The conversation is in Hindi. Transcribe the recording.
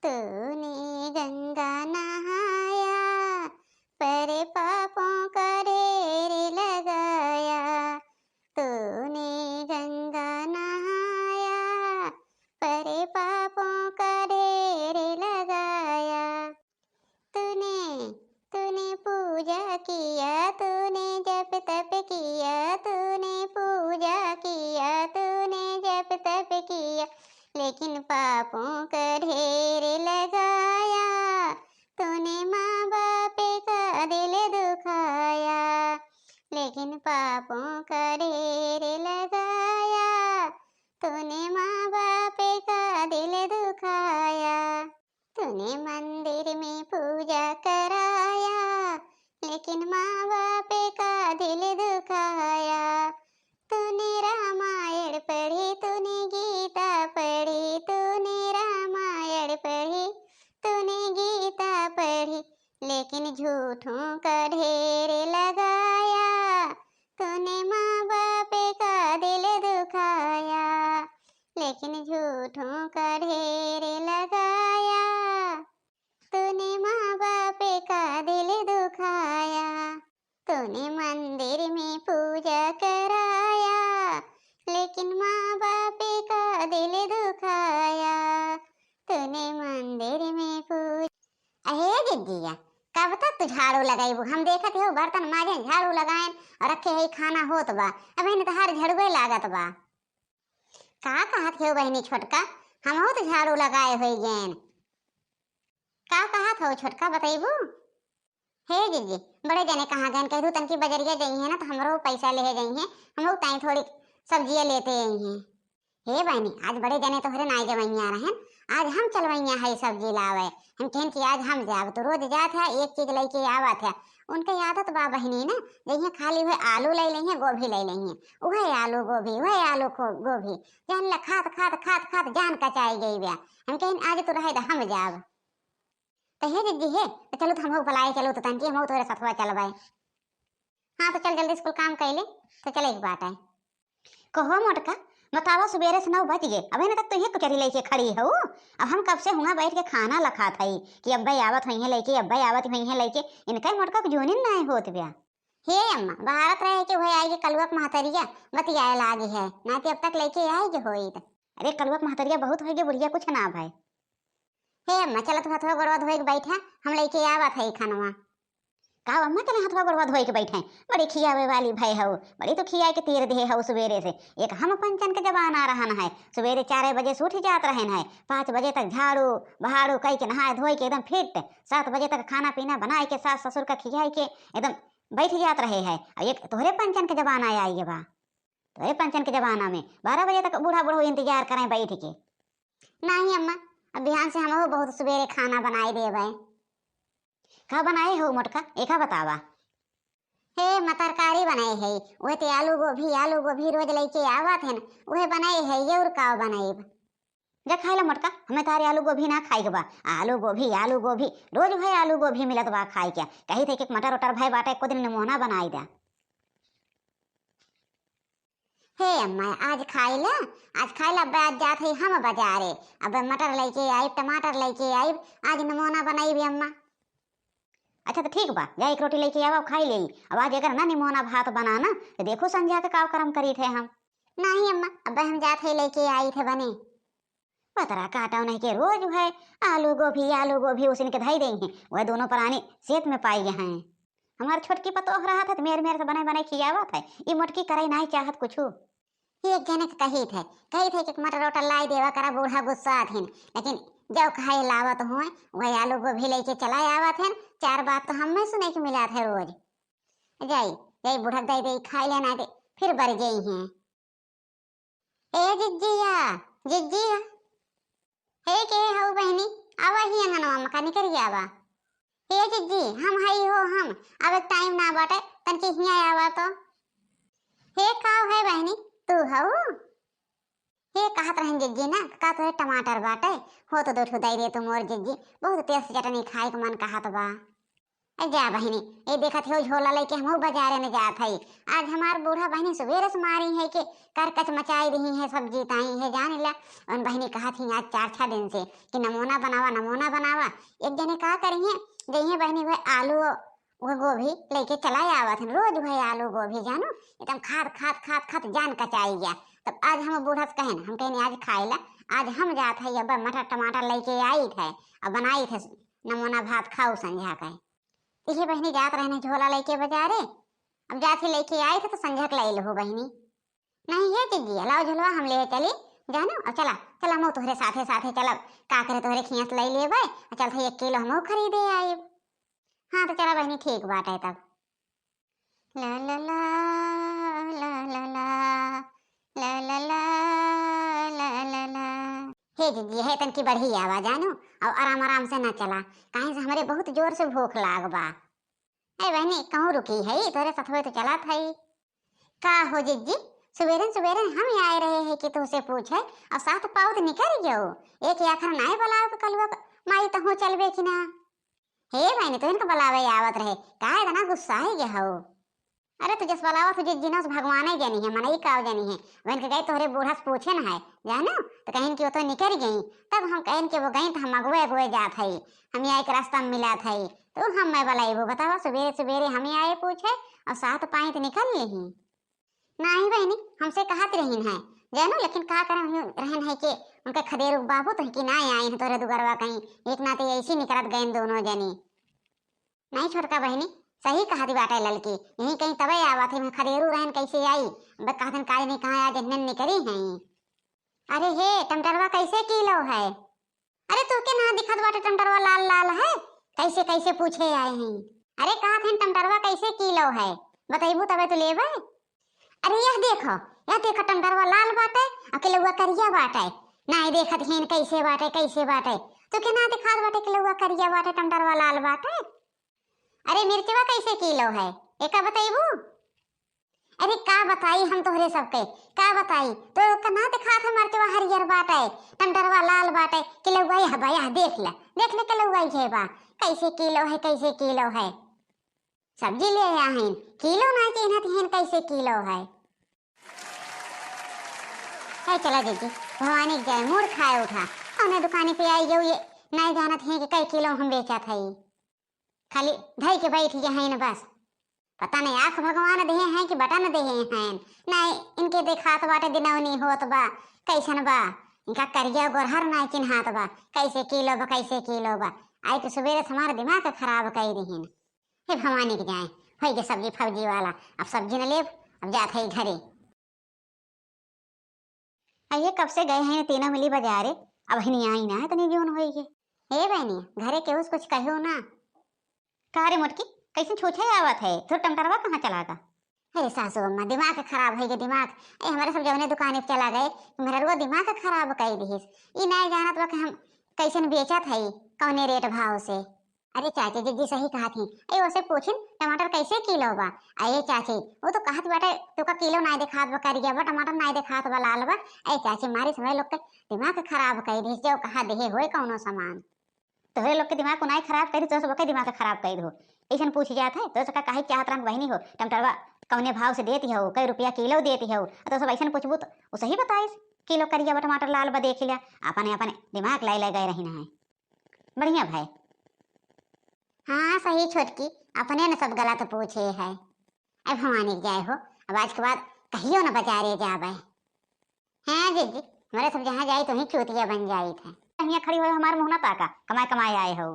तूने गंगा नहाया, पर पापों का ढेर लगाया। तूने गंगा नहाया, पर पापों का ढेर लगाया। तूने तूने पूजा किया, तूने जप तप किया, तूने पूजा किया, तूने जप तप किया, लेकिन पापों का ढेर लगाया। तूने माँ बाप का दिल दुखाया, लेकिन पापों का ढेर लगाया। तूने माँ बाप का दिल दुखाया। तूने मंदिर में पूजा कराया, लेकिन माँ बाप का दिल दुखाया। तूने रामायण पढ़ी, तूने गीता पढ़ी, तूने रामायण पढ़ी, तूने गीता पढ़ी, लेकिन झूठों का ढेर लगाया। तूने माँ बाप का दिल दुखाया, लेकिन झूठों का ढेर लगाया। तूने माँ बाप का दिल दुखाया। तूने मंदिर में पूजा कराया, लेकिन माँ बाप का दिल दुखाया। तूने मंदिर में पूजा। अहे जिज्जिया, कब तक तू झाड़ू लगाई? हम देखत हो बर्तन माजे झाड़ू लगाए और रखे है खाना होत बा। अब इन्हें तो हर झड़ुए लागत बा। का कहत हो बहनी छोटका? हम हो तो झाड़ू लगाए हुए गैन। का कहत हो छोटका बताइबू? हे जीजी, बड़े जने कहाँ गए? कह दू तनकी बजरिया गई है ना, तो हमरो पैसा ले गई हैं। हम लोग ताई थोड़ी सब्जियां लेते आई हैं। हे बहनी, आज बड़े जने तोहरे नाई जवैया रहन, आज हम चलवैया है सब्जी लावे। हम कहन कि आज हम जाब, तो रोज जात है एक चीज लेके आवत है। उनके आदत बा बहनी ना, जइहे खाली हुए आलू ले लेंगे, गोभी ले लेंगे, वही आलू गोभी, वही आलू गोभी, जान ला खात खात खात खात जान कचाई गई बा। हम कहन आज तो रहे तो हम जाब। तो हे दीदी हे, तो चलो तो हम लोग भलाई चलो तो तनकी हम तोरे सथवा चलबाए। हाँ तो चल जल्दी स्कूल काम कैले तो चले एक बात है। कहो मोटका, बतावा सुबेरे से 9 बज गए, अभी तक तो ये कचरी लेके खड़ी हो। अब हम कब से हुआ बैठ के खाना लखा था कि अब्बा आवत हुई है लेके, अब्बा आवत हुई है लेके, इनका मोटका को जूनिन नहीं होत ब्या। हे अम्मा, भारत रहे के वही आएगी कलुआ महतरिया बतियाए लागी है ना, कि अब तक लेके आएगी होई। अरे कलुआ महतरिया बहुत होगी, बुढ़िया कुछ ना भाई। हे अम्मा, चलो तो हथवा गोड़वा धोए के बैठा, हम लेके आवत है खानवा। का अम्मा तेरे हथवा गोड़वा धोए के बैठे? बड़ी खियावे वाली भाई हो, बड़ी तो खिया के तीर दे हो सुबेरे से। एक हम पंचन के जबान आ रहन है, सुबेरे 4 बजे से उठ जात रहन है, 5 बजे तक झाड़ू बहाड़ू कई के नहाए धोए के एकदम फिट, 7 बजे तक खाना पीना बनाए के सास ससुर का खियाई के एकदम बैठ जात रहे है। और एक तोहरे पंचन के जबान आई बा, तोहरे पंचन के जमाना में 12 बजे तक बूढ़ा बूढ़ो इंतजार करें बैठ के। नहीं अम्मा, अब बिहान से हम बहुत सुबेरे खाना बनाए देवे। का बनाए हो मोटका, एका बतावा। हे तरकारी बनाए है, वह ते आलू गोभी रोज लेके आवत है न, वह बनाए है ये और का बनाए जा खाए ला मोटका। हमें तारे आलू गोभी ना खाई के बा, आलू गोभी रोज भाई आलू गोभी मिलत बा खाई के। कही थे कि मटर उटर भाई बाटे को दिन नमूना बनाई दे। हे अम्मा, आज खाई ला, आज खाई ला बाद जात है हम बाजारे, अब मटर लेके आई, टमाटर लेके आई, आज नमूना बनाई भी अम्मा। अच्छा तो ठीक बा, जा एक रोटी लेके आओ खाई ले। अब आज अगर ना निमोना भात बनाना तो देखो संध्या के का कर्म करी थे हम। नहीं अम्मा, अब हम जाते लेके आई थे बने। पतरा काटा नहीं के रोज है आलू गोभी उसी के धाई देंगे, वह दोनों प्राणी सेहत में पाई हैं। हमारे छोटकी पतोह रहा था तो मेरे मेरे से बने बने खियावा था, ये मोटकी करे नहीं चाहत कुछ। एक जने कही थे कि मटर रोटर लाई देवा करा, बूढ़ा गुस्सा थे, लेकिन जब खाए लावत हुए वही आलू गोभी लेके चला आवत है। 4 बात तो हमें सुने के मिला थे रोज। जाई जाई बुढ़क दे दे खाई लेना दे, फिर बढ़ गई हैं। ए जिज्जिया हे के हो बहनी, आवा ही हनवा मकानी करी आवा। हे जिज्जी, हम हई हो, हम अब टाइम ना बाटे तनकी हिया आवा तो। हे काव है बहनी, तू हो? ये कहत रहन जिज्जी ना, का तो टमाटर बाटे हो तो 2 ठो दे दे तुम और जिज्जी, बहुत तेज चटनी खाए के मन कहत बा। जा बहनी, ये देखत हो झोला लेके हमहू बाजारे में जात हई। आज हमार बूढ़ा बहनी सवेरे से मारी है कि करकच मचाई रही है, सब्जी ताई है जाने ला। और बहनी कहत ही आज 4-6 दिन से कि नमूना बनावा नमूना बनावा। एक जने का करी है जइए बहनी भाई आलू वो गोभी लेके चला आवत है, रोज भाई आलू गोभी जानो एकदम खाद खाद खाद खाद जान कचाई गया। तब आज हम बूढ़ा से कहन हम कहने आज खाए ला, आज हम जात है अब मटर टमाटर लेके आई थे और बनाई थे नमूना भात खाओ संझा का। इसी बहनी जात रहने झोला लेके बाजारे, अब जात ही लेके आई थे तो संझा के लाई लो बहनी। नहीं ये चीज लाओ झोलवा हम ले चली जानो। और चला चला मो तोहरे साथे साथे चलब, का करे तोहरे खियास ले लेबे। चल थे 1 किलो हम खरीदे आए। हाँ तो चला बहनी ठीक बात है तब। ला ला ला ला ला ला ला ला ला ला ला ला। हे जीजी है तन की बढ़ी आवाज जानो और आराम आराम से ना चला, कहीं से हमारे बहुत जोर से भूख लाग बा। ए बहनी कहूँ रुकी है तोरे सथवे तो चला था। का हो जीजी सुबेरन सुबेरन हम आए रहे हैं कि तुझसे पूछे और साथ पाओ तो निकल जाओ। एक आखर नाय बलाओ के कलवा माई तो हो चलबे कि ना। हे बहनी तो इनका बलावे आवत रहे का इतना गुस्सा है गया हो। अरे तुझे बलावा तुझे जिनस भगवान ही जानी है मनई का जानी है। वन के गए तोहरे बूढ़ा से पूछे ना है जानो तो कहीं कि वो तो निकल गई। तब हम कहें कि वो गई तो हम अगुए अगुए जात है, हम एक रास्ता में मिला था तो हम मैं बलाई वो बतावा सवेरे सवेरे हम आए पूछे और साथ पाई तो निकल ली। नहीं बहनी हमसे कहत रही है जानो, लेकिन का करम रहन है कि उनका खदेर बाबू तो कि ना आई है तोरे दुगरवा कहीं एक नाते ऐसी निकलत गए दोनों जनी। नहीं छोटका बहनी सही कहा दी बाटे ललकी, यही कहीं तबे आवा थे खदेरू रहन कैसे आई बस कहतन काज नहीं कहा आज नन निकली है। अरे हे टमाटरवा कैसे किलो है? अरे तू के ना दिखत बाटे टमाटरवा लाल लाल है कैसे कैसे पूछे आए हैं। अरे कहा थे टमाटरवा कैसे किलो है बताइबू तबे तो लेबे। अरे यह देखो टमाटरवा लाल बाटे और किलोवा करिया बाटे। नहीं देखत हेन कैसे बाटे तो के ना दिखात बाटे किलोवा करिया बाटे टमाटरवा लाल बाटे। अरे मिर्चवा कैसे किलो है एका बताइबू। अरे का बताई हम तोहरे सबके का बताई तो ना दिखात है मिर्चवा हरियर बाटे टमाटरवा लाल बाटे किलोवा यह बा यह देख ले किलोवा ये बा कैसे किलो है। सब्जी ले आया हैं किलो ना चिन्हत हैं कैसे किलो है। चला जीजी भवानी जाए मूड खाए उठा उन्हें दुकानी पे आई जो ये नहीं जानत है कि कई किलो हम बेचा था खाली धई के बैठ गए हैं बस। पता नहीं आंख भगवान दे हैं कि बटन दे हैं नहीं इनके देखात बाटे दिनवनी होत बा कैसन बा इनका करिया गोरहर नहीं चिन्हात बा कैसे किलो बा। आई तो सवेरे से हमारा दिमाग खराब कर रही। हे भवानी के जाए हो गए सब्जी फब्जी वाला, अब सब्जी न ले अब जात है घरे। ये कब से गए हैं तीनों मिली बाजारे अब नहीं आई ना इतनी जोन हो गई। हे बहनी घरे के उस कुछ कहो ना। का रे मोटकी कैसे छूछे आवत है तो टमाटरवा कहाँ चला गया? अरे सासू अम्मा दिमाग खराब है दिमाग। हमारे सब जवने दुकान पे चला गए मेरा वो दिमाग खराब कर दी। ये नहीं जानत बा कि हम कैसन बेचत है कौने रेट भाव से। अरे चाची जीजी सही कहा थी वैसे पूछिन टमाटर कैसे किलो बा। अरे चाची वो तो कहत बाटे तो का किलो नहीं दिखात बा करिया बा टमाटर नहीं दिखात बा लाल बा। अरे चाची मारी समय लोग के दिमाग खराब कर दी जो कहा देहे होए कौनो सामान तोहरे लोग के दिमाग को नहीं खराब कर दी तो सबके दिमाग खराब कर दो। ऐसा पूछ जात है तो सका काहे चाहत रंग बहनी हो टमाटरवा कौने भाव से देती हो कई रुपया किलो देती हो तो सब ऐसा पूछबू तो वो सही बताइस किलो करिया बा टमाटर लाल बा देख लिया अपने दिमाग लाई गए रही है। बढ़िया भाई हाँ सही छोटकी अपने न सब गलत पूछे है। अब भवानी जाए हो अब आज के बाद कहियो न बाजारे जावे। हाँ जीजी हमारे सब जहाँ जाए तो ही चूतिया बन जाई थे। यहाँ खड़ी हो हमारे मुँह ना ताका कमाए आए हो।